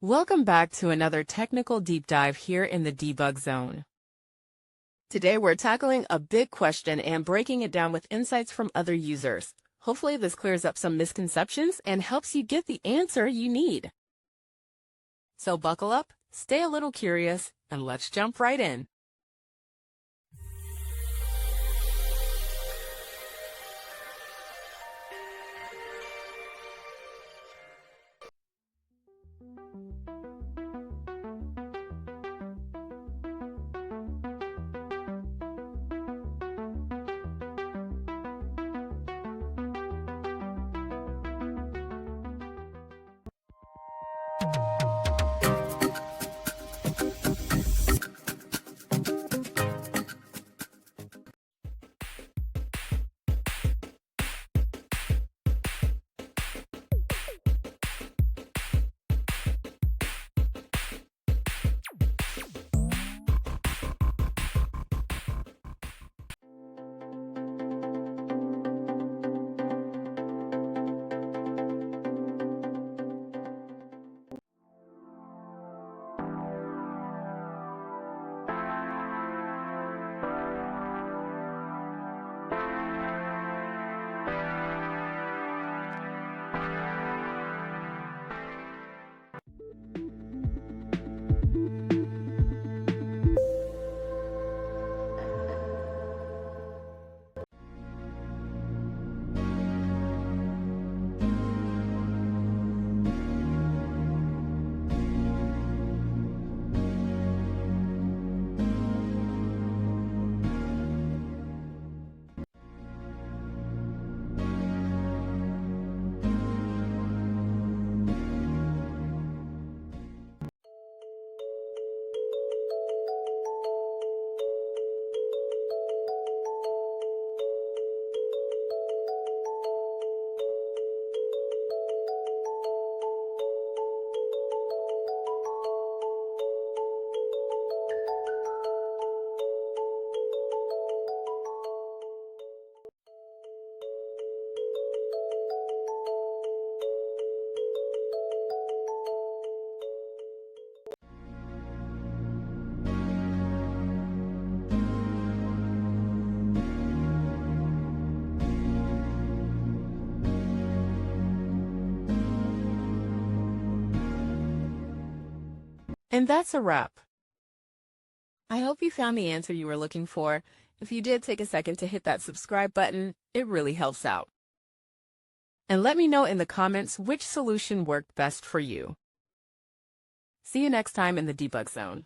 Welcome back to another technical deep dive here in the debug zone. Today we're tackling a big question and breaking it down with insights from other users. Hopefully this clears up some misconceptions and helps you get the answer you need. So buckle up, stay a little curious, and let's jump right in. And that's a wrap. I hope you found the answer you were looking for. If you did, take a second to hit that subscribe button. It really helps out. And let me know in the comments which solution worked best for you. See you next time in the debug zone.